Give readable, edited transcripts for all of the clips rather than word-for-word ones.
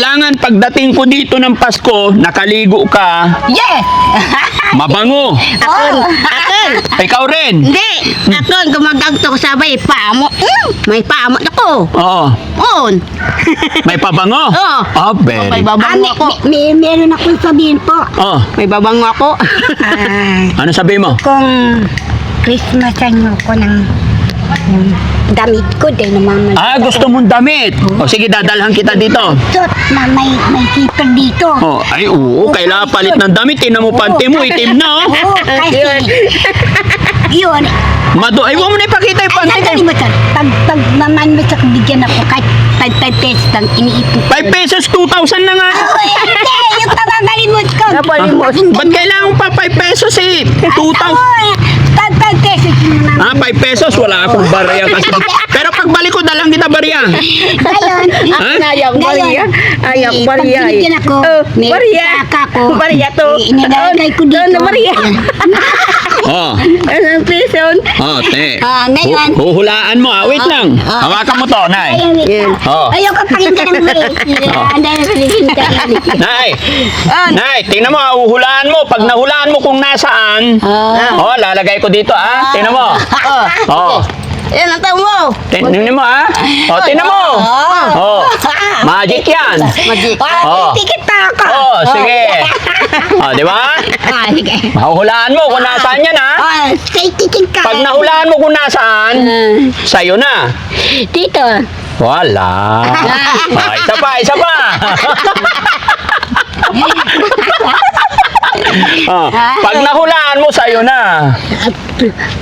Kailangan pagdating ko dito ng Pasko, nakaligo ka, Yes! mabango. Akon! Akon! Ikaw rin. Hindi! Akon, gumagagto ko sabay, pamo. May pamo ako. Oo. On! May pabango? Oo. Oh, very. May babango ako. Meron akong sabihin po. Oh, May babango ako. ano sabi mo? Kung Christmasan nyo ko ng damit ko din naman. Ah, gusto mong damit. O sige, dadalhan kita dito. Suot na may zipper dito. Oh, ay oo, kailangan palit ng damit. Tingnan mo panty mo, itim na oh. Oo, kasi yun. Ay, huwag mo na ipakita yung panty Sandali mo. mo, sir. Pag maman mo sa bigyan ako kahit 5 pesos lang iniipon. 5 pesos, 2,000 na nga. Uy, hindi! Yung pagkakalimot ko. Ba't kailangan pa 5 pesos eh? 2,000. 5 pesos yun naman. Ah, 5 pesos, wala akong barya kasi. Pero pagbalik ko, dalang kita barya. Ngayon, Ayaw bariya. Ayaw pag bariya. binigyan ako, may Bariya. saka ko. Bariya to. Inilagay ko dito. Ano, Maria? Oh, Anong peson? oh, te. Ngayon. Huhulaan mo ah. Wait lang. Hawakan mo to, Nay. Oh. Ayaw ka pakinggan ng Nay, Nay, tingnan mo, huhulaan mo. Pag nahulaan mo kung nasaan, oh, lalagay ko dito ah. Tingnan mo. Oh. Yan ang tao mo. Tingnan mo ah. Oh, tingnan mo. Oh. Magic yan. Magic. Oh. Tikita ako. Oh, sige. Oh, di ba? Sige. Mahuhulaan mo kung nasaan yan ha. Say tiking ka. Pag nahulaan mo kung nasaan, sa'yo na. Dito. Wala. Ah, isa pa, isa pa. Pag nahulaan mo, sa'yo na.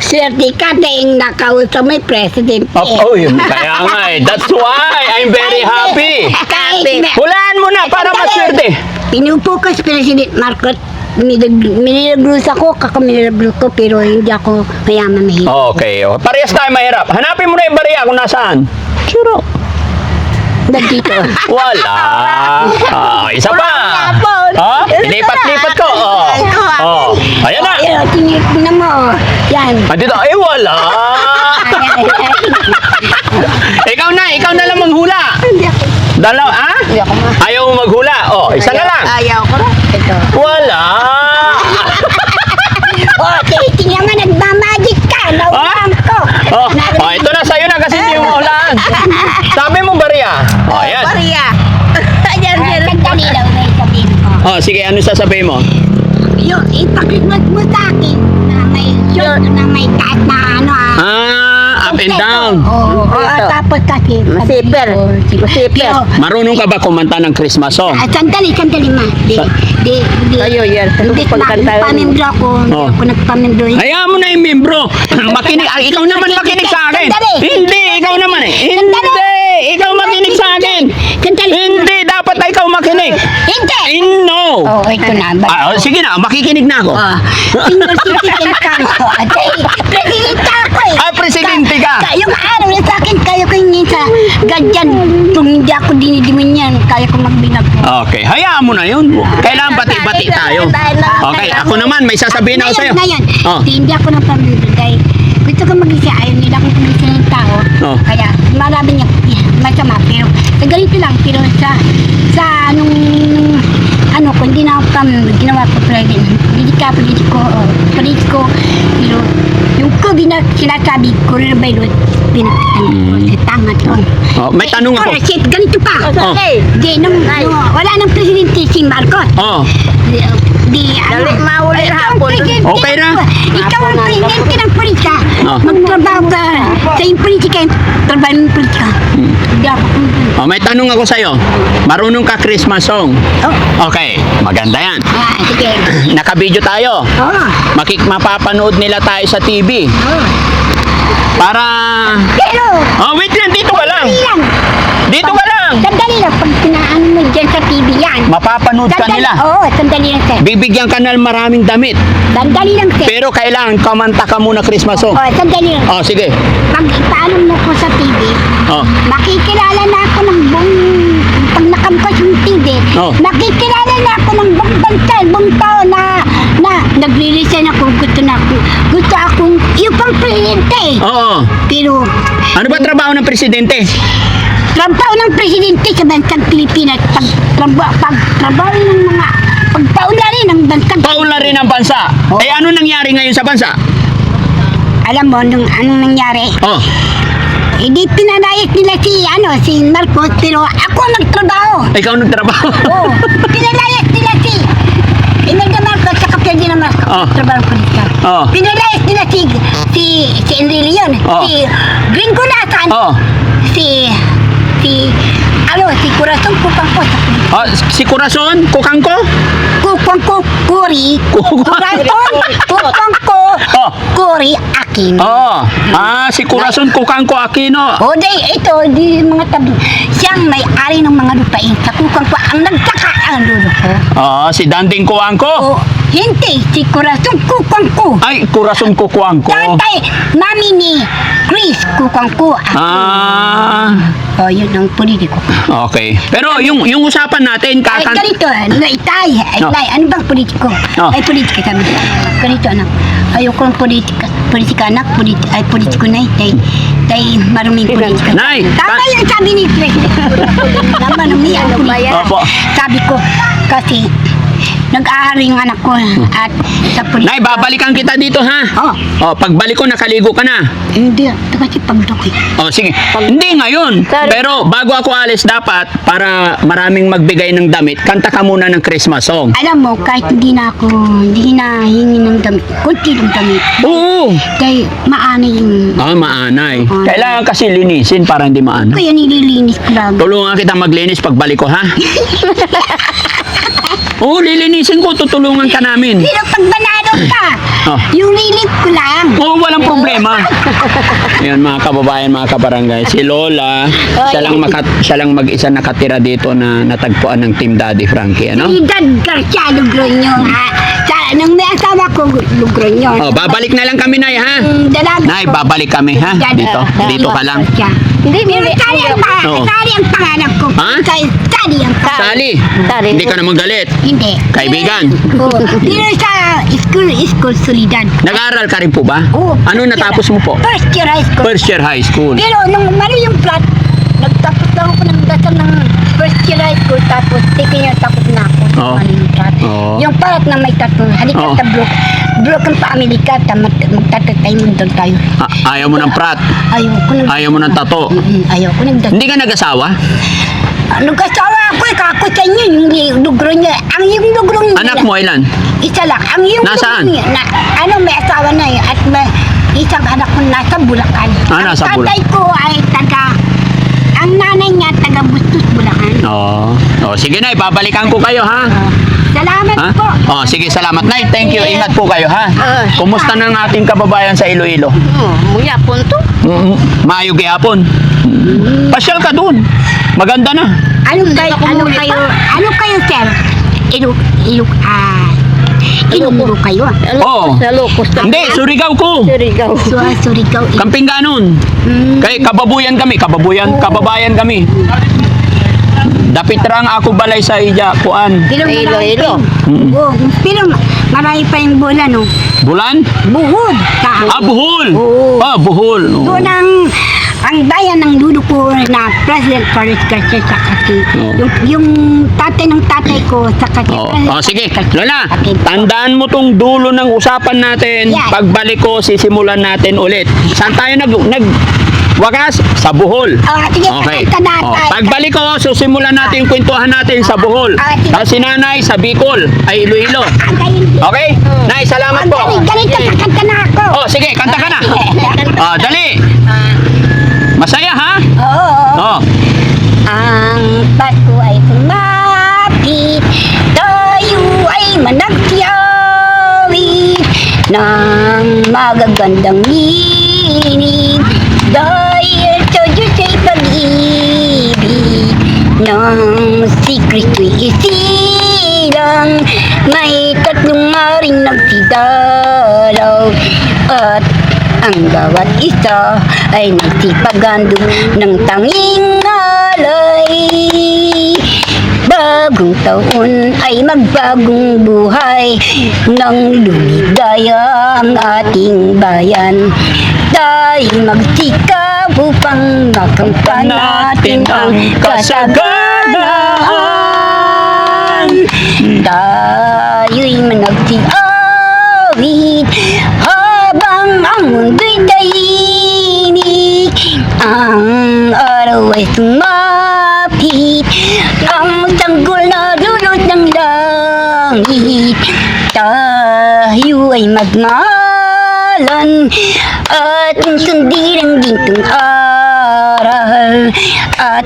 Swerte ka dahil nakausap mo yung president. Oh, yun, kaya nga eh. That's why I'm very happy. Hulaan mo na para maswerte. Pinupo ko si President Marcos. Minilagros ako, kakamilagros ko, pero hindi ako mayaman mahirap. Okay, oh. Parehas tayo mahirap. Hanapin mo na yung bariya kung nasaan. Sure. Nandito. Wala. Isa pa. Oh, ilipat-lipat ko. Oh. Ayan na. Ayun, tinip na mo. Yan. Dito. Ay, wala. Ikaw na lang manghula. Hindi ako. Dalaw, ah? Hindi ako ma. Ayaw mo maghula. Oh, isa na lang. Ayaw ko rin. Ito. Wala. Tingnan mo, nagmamagic ka. Naulam ko. Oh, ito na sa'yo na kasi hindi mo mahulaan. Sabi mo bariya. Oh, yan. Maria. Ayan, sir. Nagdali daw na isabihin ko. Oh, sige, ano sasabihin mo? Yun, ipaklimot mo sa akin na may shoot, na may kahit na ano Up and down. Oo, tapos kasi. Masiper. Masiper. Marunong ka ba kumanta ng Christmas song? Sandali ma. Di. Ayo, yan. Hindi ko nagpamembro ako. Hindi Oh. ako nagpamembro. Hayaan mo na yung membro. Makinig. Ikaw naman makinig sa akin. Sandali. Hindi, ikaw naman eh. Hindi, ikaw makinig sa akin. Sandali. Hindi, dapat na ikaw makinig. Hindi. No. Oh, ito na. Sige na, makikinig na ako. Senior citizen ka. President ka ako eh. Ah, presidente ka. Yung araw na sa akin, kaya ko yung sa gadyan. Kung hindi ako dinidimin yan, kaya ko magbinag ko. Okay, hayaan mo na yun. Kailangan bati-bati tayo. Okay, ako naman, may sasabihin ako sa'yo. Ngayon, Oh. hindi ako ng pamilya dahil gusto ko mag-isa. Ayaw nila akong pag-isa ng tao. Oh. Kaya marami niya masama. Pero sa ganito lang, pero sa anong ano ko, hindi na ako ginawa ko president. Hindi ka politiko. Pero yung ko sinasabi ko rin ba yun, si tanga to. Oh, may tanong ako. Shit, ganito pa. Oh. Di, wala nang presidente si Marcos. Oh, Dali, mahuli hapon. Okay na. Ikaw ang presidente ng politika. Oh. Magtrabaho ka sa yung politika. Trabaho ng politika. Hindi ako. May tanong ako sa'yo. Marunong ka Christmas song? Oh, Okay, maganda yan. sige. Naka-video tayo. Mapapanood nila tayo sa TV. Para... Pero, wait lang, dito ka lang. sandali lang. Dito ka lang. Sandali lang. Pag sinaan mo dyan sa TV yan. Mapapanood ka nila. Oo, sandali lang, sir. Bibigyan ka ng maraming damit. Sandali lang, sir. Pero kailangan kumanta ka muna Christmas song. Sandali lang. Oh, sige. Pag ipaalam mo ko sa TV, Oh. makikilala na ako ng buong, pag nakampas yung TV, Oh. makikilala na ako ng buong bansa, buong tao na nagre-resign ako, gusto akong, yung pang presidente. Oo. Pero, Ano ba trabaho ng presidente? trabaho ng presidente sa bansang Pilipinas, pagtrabaho ng mga pagpaunlari ng bansang Paunlari ng bansa. Oo. Eh, ano nangyari ngayon sa bansa? Alam mo nung anong nangyari? Oh, Hindi pinalayas nila si Marcos, pero ako nagtrabaho. ikaw nagtrabaho. Oo, pinalayas nila si Imelda Marcos sa Ferdinand Marcos. Oh. Trabaho politika. Oh. Pinalayas nila si Enrile yun. Oh. Si Gringo Nathan. Oh. Si Corazon Kupangko sa politika. Oh, si Corazon, Kukangko? Kupangko Kuri. Corazon Kupangko Oh. Kuri Akin. Oh. Si Corazon, Kukangko Aquino. O di mga tabi. Siyang may-ari ng mga lupain sa Kupangko ang nagtaka ang lulo ko. Si Danding Kuangko. O hindi, si Corazon Kupangko. Ay, Corazon Kukuangko. Tatay, mami ni Chris Kupangko. O yun ang politiko. Okay. Pero yung usapan natin, Ay, ganito, itay, ano bang politiko? Oh. Ay, politika kami. Ganito, anak. Ayoko ng politika, anak. Ay, politiko na, tay, maruming politika. Nay, Tama yung sabi ni President. Marumi ang politika. Opo. Sabi ko, kasi, nag-aaral yung anak ko at sa politika. Nay, babalikan kita dito, ha? Oh. Pagbalik ko, nakaligo ka na. Hindi, ito kasi pagdoki. Sige. Hindi ngayon. Pero bago ako alis, dapat, para maraming magbigay ng damit, kanta ka muna ng Christmas song. Alam mo, kahit hindi na hingi ng damit, kunti ng damit. Oo. Kaya maanay yung... Maanay. Kailangan kasi linisin para hindi maano. Kaya nililinis ko lang. Tulungan kita maglinis pagbalik ko, ha? Oo, lilinisin ko. Tutulungan ka namin. Pero pag banado ka, Oh. yung lilit ko lang. Oo, walang problema. Yan, mga kababayan, mga kabarangay. Si Lola, siya lang mag-isa nakatira dito na natagpuan ng Team Daddy Frankie, ano? Edad Garcia Lugronyo, ha? Nung may asawa ko, Lugronyo. Babalik na lang kami, Nay, ha? Dalaga Nay, babalik kami, ha? Dito ka lang. Hindi, Sally Oo. ang pangalan ko. Ha? Sally ang pangalan. Sally, hindi ka naman galit. Hindi. Kaibigan. Oo. Pero sa school solidad. Nag-aaral ka rin po ba? Oo. Ano natapos mo po? First year high school. First year high school. Pero nung mali yung plot, nagtapos lang ako ng dasal ng first year high school, tapos second year tapos na ako. Oo. Mali yung plot. Oo. Yung plot na may tattoo, halika Oo. sa broken family ka, magtatatay mo doon tayo. Ayaw mo ng prat. Ayaw mo ng tato. Ayaw ko nagdasal. Hindi ka nag-asawa? Nag-asawa ako, kako sa inyo, yung lugro niya. Yung lugro niya. Anak mo ilan? Isa lang. Ang yung Nasaan? lugro niya, may asawa na yun, at may isang anak ko nasa Bulacan. Nasa Ang tatay ko ay ang nanay niya taga Bustos, Bulacan. Oo. Sige, Nay, babalikan ko kayo, ha? Salamat Ha? po. Sige, salamat, Nay. Thank you. Ingat po kayo, ha? Kumusta ng ating kababayan sa Iloilo? Muya punto. Maayog gihapon. Pasyal ka dun. Maganda na. Ano kayo, sir? Ilunggo kayo. Oo. Sa Locos. Hindi, Surigao ko. Surigao. Surigao. Kamping ganon. Kay kababuyan kami, kababayan kami. Dapit rang ako balay sa ija, kuan. Iloilo. Oo, pero marami pa yung bulan, no? Bulan? Buhod. Buhol. Oo. Buhol. Oo. Doon ang bayan ng dudo ko na President Paris Garcia sa kasi. Oo. Yung tatay ng tatay ko sa kasi. Sige, Lola, tandaan mo tong dulo ng usapan natin. Yes. Pagbalik ko, sisimulan natin ulit. Saan tayo wakas? Sa Bohol. Sige, Okay. tatay. Pagbalik ko, susimulan natin yung kwentuhan natin sa Bohol. Sige. Tapos si Nanay sa Bicol, ay Iloilo. Okay? Nay, salamat po. Ganito sa kanta na ako. Sige, kanta ka na. Dali. Masaya, ha? Oo. Ang Pasko ay sumapit, tayo ay managtiyawi ng magagandang minig dahil sa Diyos ay pag-ibig ng si Kristo'y isilang may tatlong maring nagsidalaw at ang bawat isa ay nagsipagandong ng tanging alay. Bagong taon ay magbagong buhay nang lumigaya ang ating bayan. Tayo magsikap upang makamtan natin ang kasaganan. Tayo'y managsiawit habang ang mundo'y tahimik. Ang araw ay sumapit, ang tanggol na dulot ng langit. Tayo ay magmalan at sundin ang gintong aral at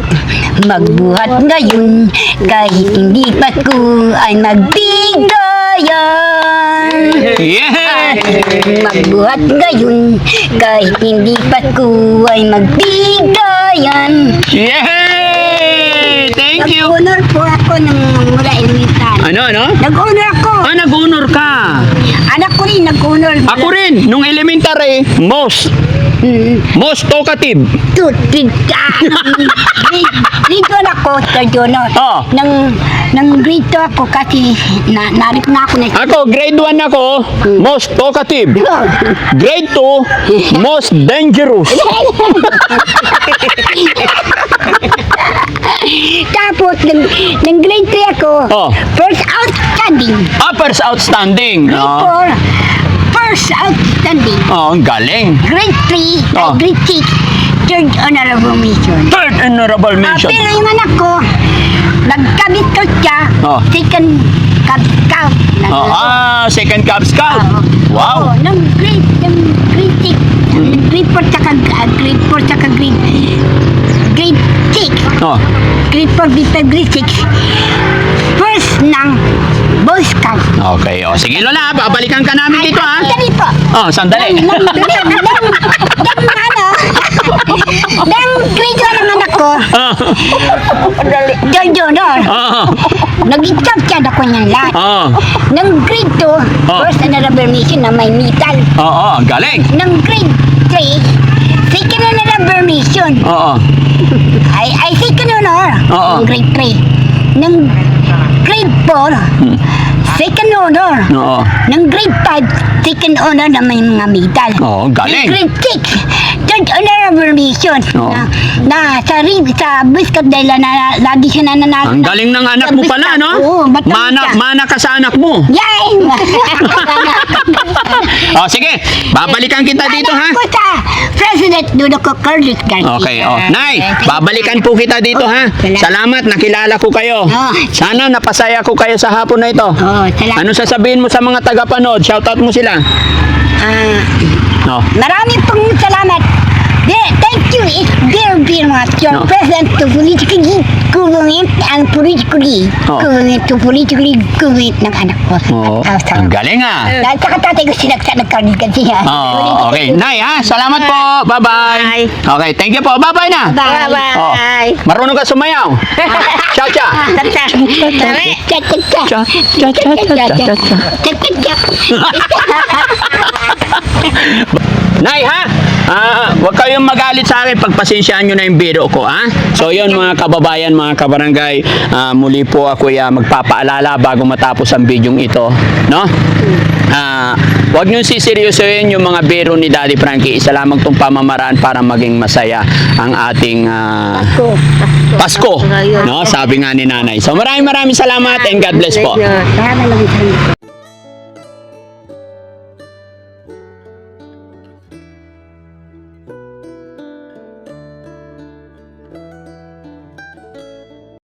magbuhat ngayon kahit hindi Pasko ay magbigayan. Yeah! Magbuhat ngayon kahit hindi Pasko ay magbigayan. Yay! Thank you! Nag-honor po ako ng mula elemental. Ano? Nag-honor ako. Nag-honor ka. Anak ko rin nag-honor. Ako rin, nung elementary, most talkative. Tutid ka. Grade 1 ako, third honor. Oh. Nang grade 2 ako kasi narik na ako na. Ako, grade 1 ako, most talkative. Grade 2, most dangerous. Tapos, nang grade 3 ako, Oh. first outstanding. Uppers outstanding. Grade 4, first outstanding. Ang galing. Grade 3, Oh. grade 6, third honorable mention. Third honorable mention. Pero yung anak ko, nagkabit ko siya, Oh. second kabit scout. Second Cub Scout. Wow. Nang grade 6, grade 4 tsaka grade 6, Oh. grade 4, grade 5, grade 6, first ng Boy Scout. Okay, sige Lola, babalikan ka namin dito ha. Sandali po. Sandali. Nang grade 1 ang anak ko, third honor. Nag-exam siya na ko niyan lahat. Nang grade 2, first honorable mention na may medal. Ang galing. Nang grade 3, second honorable mention. Ay second honor. Oo. Nang grade 3. Nang grade 4, second honor. Nang grade 5, second honor na may mga medal. Ang galing. Nang grade 6, third honorable mention. Oo. Na sa Boy Scout dahil na lagi siya nananalo. Ang galing ng anak mo pala, no? Oo, matamis siya. Mana ka sa anak mo. Yay! Sige, babalikan kita dito ha. Ako sa President Dudo ko, Carlos Garcia. Okay, Nay, babalikan po kita dito ha. Salamat, nakilala ko kayo. Sana napasaya ko kayo sa hapon na ito. Salamat. Ano sasabihin mo sa mga tagapanood? Shoutout mo sila. Marami pong salamat. Thank you. It's very much your present to politically government and politically government to politically government ng anak ko. Ang galing ah. Dahil sa katatay ko sinagsa ng siya. Okay, Nay ha. Salamat po. Bye-bye. Okay, thank you po. Bye-bye na. Bye-bye. Marunong ka sumayaw. Cha-cha. Nay ha, huwag kayong magalit sa akin, pagpasensyaan nyo na yung biro ko ha. So yun mga kababayan, mga kabarangay, muli po ako magpapaalala bago matapos ang bidyong ito, no? Huwag nyo siseryosohin yung mga biro ni Daddy Frankie. Isa lamang itong pamamaraan para maging masaya ang ating Pasko, no? Sabi nga ni Nanay. So maraming salamat and God bless po. Salamat lang sa